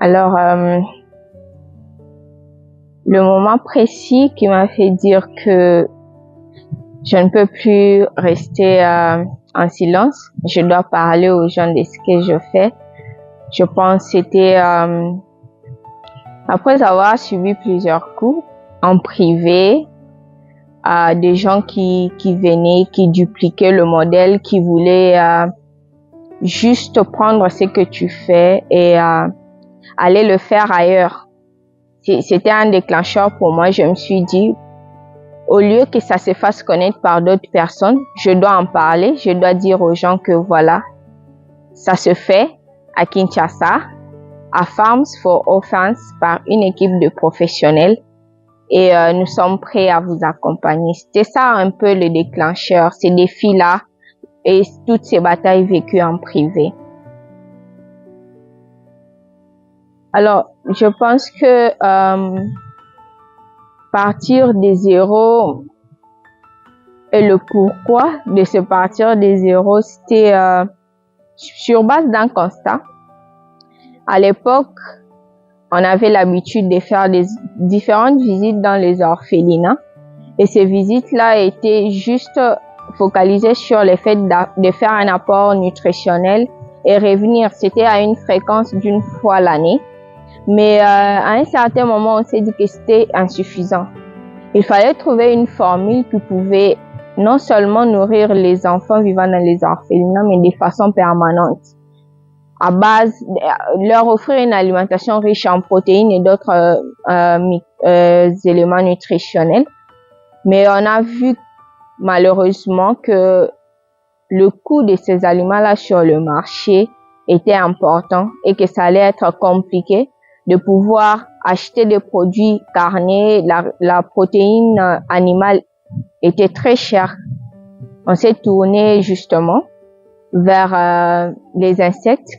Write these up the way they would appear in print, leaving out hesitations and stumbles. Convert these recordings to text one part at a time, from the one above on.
Alors, le moment précis qui m'a fait dire que je ne peux plus rester en silence, je dois parler aux gens de ce que je fais. Je pense que c'était après avoir suivi plusieurs cours en privé, des gens qui venaient, qui dupliquaient le modèle, qui voulaient juste prendre ce que tu fais et aller le faire ailleurs. C'était un déclencheur pour moi. Je me suis dit, au lieu que ça se fasse connaître par d'autres personnes, je dois en parler. Je dois dire aux gens que voilà, ça se fait à Kinshasa, à Farms for Orphans, par une équipe de professionnels. Et nous sommes prêts à vous accompagner. C'était ça un peu le déclencheur, ces défis-là et toutes ces batailles vécues en privé. Alors, je pense que partir de zéro et le pourquoi de se partir de zéro, c'était sur base d'un constat. À l'époque, on avait l'habitude de faire différentes visites dans les orphelinats et ces visites-là étaient juste focalisées sur le fait de faire un apport nutritionnel et revenir. C'était à une fréquence d'une fois l'année. Mais à un certain moment, on s'est dit que c'était insuffisant. Il fallait trouver une formule qui pouvait non seulement nourrir les enfants vivant dans les orphelinats, mais de façon permanente. À base, leur offrir une alimentation riche en protéines et d'autres éléments nutritionnels. Mais on a vu malheureusement que le coût de ces aliments-là sur le marché était important et que ça allait être compliqué de pouvoir acheter des produits carnés. La protéine animale était très chère. On s'est tourné justement vers les insectes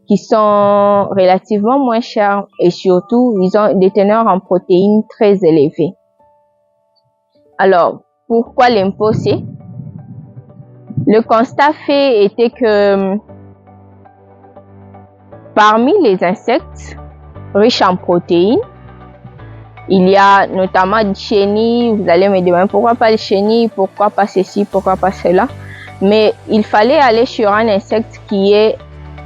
qui sont relativement moins chers et surtout, ils ont des teneurs en protéines très élevées. Alors, pourquoi l'imposer? Le constat fait était que parmi les insectes riches en protéines, il y a notamment du chenille. Vous allez me demander pourquoi pas le chenille, pourquoi pas ceci, pourquoi pas cela. Mais il fallait aller sur un insecte qui est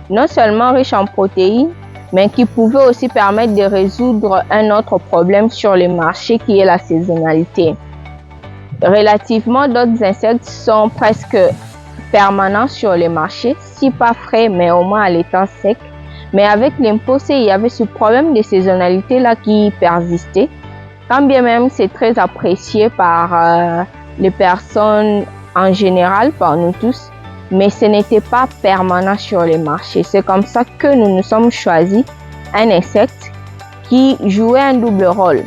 non seulement riche en protéines, mais qui pouvait aussi permettre de résoudre un autre problème sur le marché qui est la saisonnalité. Relativement, d'autres insectes sont presque permanents sur le marché, si pas frais, mais au moins à l'état sec. Mais avec l'imposé, il y avait ce problème de saisonnalité là qui persistait. Quand bien même c'est très apprécié par les personnes en général, par nous tous, mais ce n'était pas permanent sur les marchés. C'est comme ça que nous nous sommes choisis un insecte qui jouait un double rôle,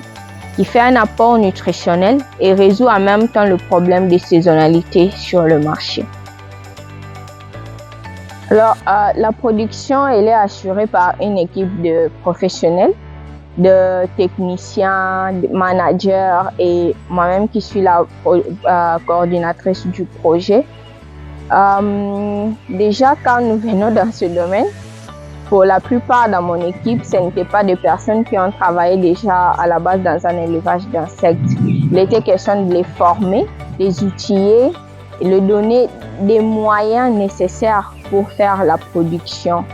qui fait un apport nutritionnel et résout en même temps le problème de saisonnalité sur le marché. Alors, la production, elle est assurée par une équipe de professionnels, de techniciens, de managers et moi-même qui suis la coordinatrice du projet. Déjà, quand nous venons dans ce domaine, pour la plupart dans mon équipe, ce n'étaient pas des personnes qui ont travaillé déjà à la base dans un élevage d'insectes. Il était question de les former, les outiller et leur donner des moyens nécessaires pour faire la production.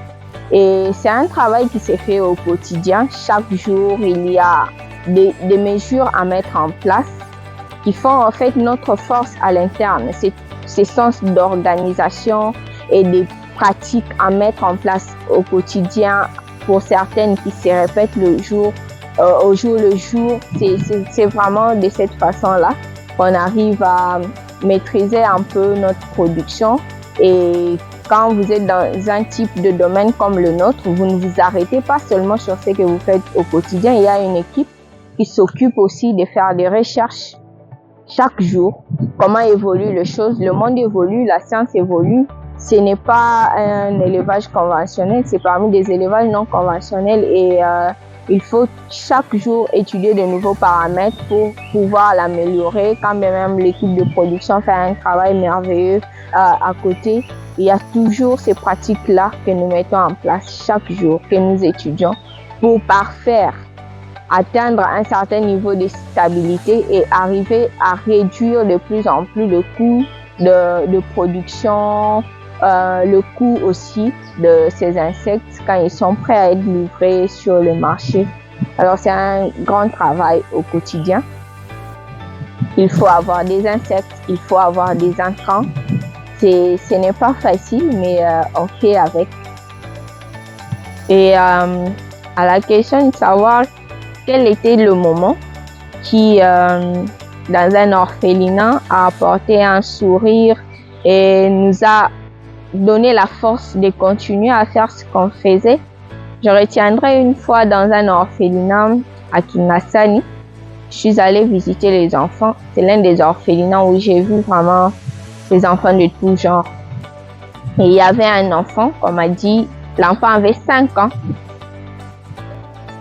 Et c'est un travail qui s'est fait au quotidien. Chaque jour, il y a des mesures à mettre en place qui font en fait notre force à l'interne. Ces sens d'organisation et des pratiques à mettre en place au quotidien pour certaines qui se répètent au jour le jour. C'est vraiment de cette façon-là qu'on arrive à maîtriser un peu notre production. Et quand vous êtes dans un type de domaine comme le nôtre, vous ne vous arrêtez pas seulement sur ce que vous faites au quotidien. Il y a une équipe qui s'occupe aussi de faire des recherches chaque jour. Comment évoluent les choses? Le monde évolue, la science évolue. Ce n'est pas un élevage conventionnel, c'est parmi des élevages non conventionnels et il faut chaque jour étudier de nouveaux paramètres pour pouvoir l'améliorer. Quand même l'équipe de production fait un travail merveilleux à côté, il y a toujours ces pratiques-là que nous mettons en place chaque jour, que nous étudions pour parfaire, atteindre un certain niveau de stabilité et arriver à réduire de plus en plus le coût de production, le coût aussi de ces insectes quand ils sont prêts à être livrés sur le marché. Alors c'est un grand travail au quotidien. Il faut avoir des insectes, il faut avoir des intrants. Ce n'est pas facile, mais on fait avec. Et à la question de savoir quel était le moment qui, dans un orphelinat, a apporté un sourire et nous a donné la force de continuer à faire ce qu'on faisait. Je retiendrai une fois dans un orphelinat à Kingasani. Je suis allée visiter les enfants. C'est l'un des orphelinats où j'ai vu vraiment les enfants de tout genre. Et il y avait un enfant, comme m'a dit, l'enfant avait 5 ans.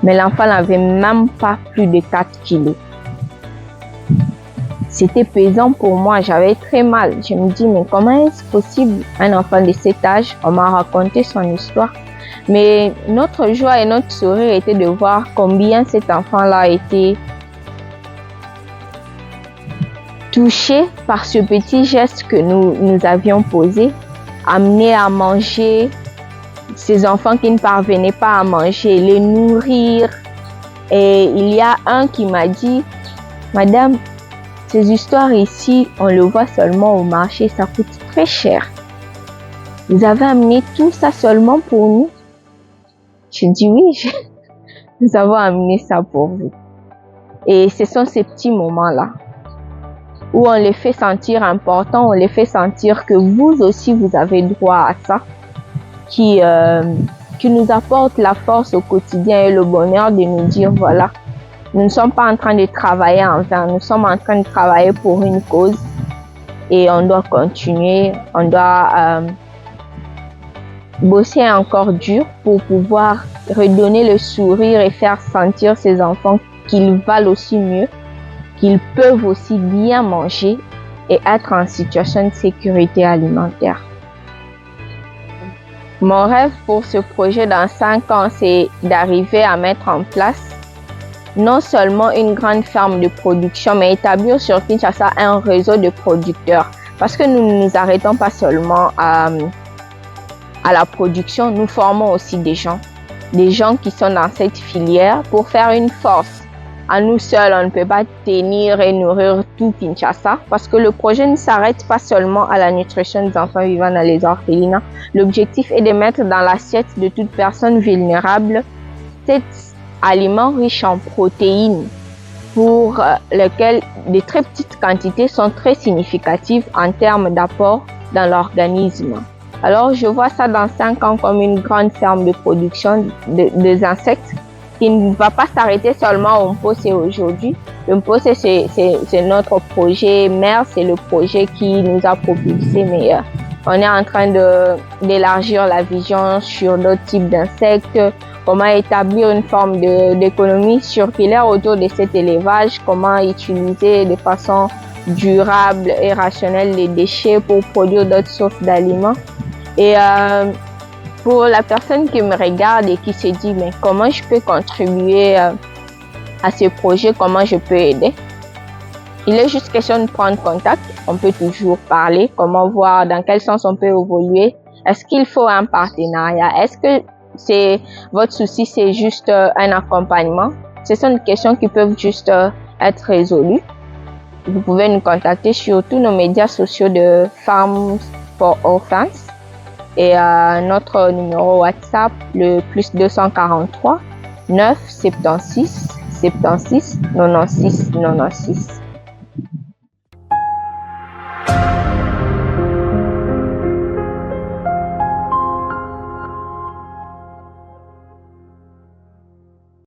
Mais l'enfant n'avait même pas plus de 4 kilos. C'était pesant pour moi, j'avais très mal. Je me dis, mais comment est-ce possible un enfant de cet âge? On m'a raconté son histoire. Mais notre joie et notre sourire était de voir combien cet enfant-là était touché par ce petit geste que nous avions posé, amené à manger ces enfants qui ne parvenaient pas à manger, les nourrir. Et il y a un qui m'a dit, Madame, ces histoires ici, on le voit seulement au marché, ça coûte très cher. Vous avez amené tout ça seulement pour nous? Je dis oui, nous avons amené ça pour vous. Et ce sont ces petits moments-là où on les fait sentir importants, on les fait sentir que vous aussi vous avez droit à ça, qui nous apporte la force au quotidien et le bonheur de nous dire voilà, nous ne sommes pas en train de travailler en vain, nous sommes en train de travailler pour une cause et on doit continuer, on doit bosser encore dur pour pouvoir redonner le sourire et faire sentir ces enfants qu'ils valent aussi mieux, qu'ils peuvent aussi bien manger et être en situation de sécurité alimentaire. Mon rêve pour ce projet dans 5 ans, c'est d'arriver à mettre en place non seulement une grande ferme de production, mais établir sur Kinshasa un réseau de producteurs. Parce que nous ne nous arrêtons pas seulement à la production, nous formons aussi des gens qui sont dans cette filière pour faire une force. À nous seuls, on ne peut pas tenir et nourrir tout Kinshasa parce que le projet ne s'arrête pas seulement à la nutrition des enfants vivant dans les orphelinats. L'objectif est de mettre dans l'assiette de toute personne vulnérable cet aliment riche en protéines pour lequel de très petites quantités sont très significatives en termes d'apport dans l'organisme. Alors, je vois ça dans 5 ans comme une grande ferme de production des insectes qui ne va pas s'arrêter seulement au Mpose aujourd'hui. Le Mpose, c'est notre projet mère, c'est le projet qui nous a propulsé, mais on est en train d'élargir la vision sur d'autres types d'insectes, comment établir une forme d'économie circulaire autour de cet élevage, comment utiliser de façon durable et rationnelle les déchets pour produire d'autres sources d'aliments. Et pour la personne qui me regarde et qui se dit mais comment je peux contribuer à ce projet, comment je peux aider, il est juste question de prendre contact. On peut toujours parler, comment voir dans quel sens on peut évoluer. Est-ce qu'il faut un partenariat? Est-ce que votre souci, c'est juste un accompagnement? Ce sont des questions qui peuvent juste être résolues. Vous pouvez nous contacter sur tous nos médias sociaux de Farms for Orphans. Et notre numéro WhatsApp, le +243 9 76 76 96 96.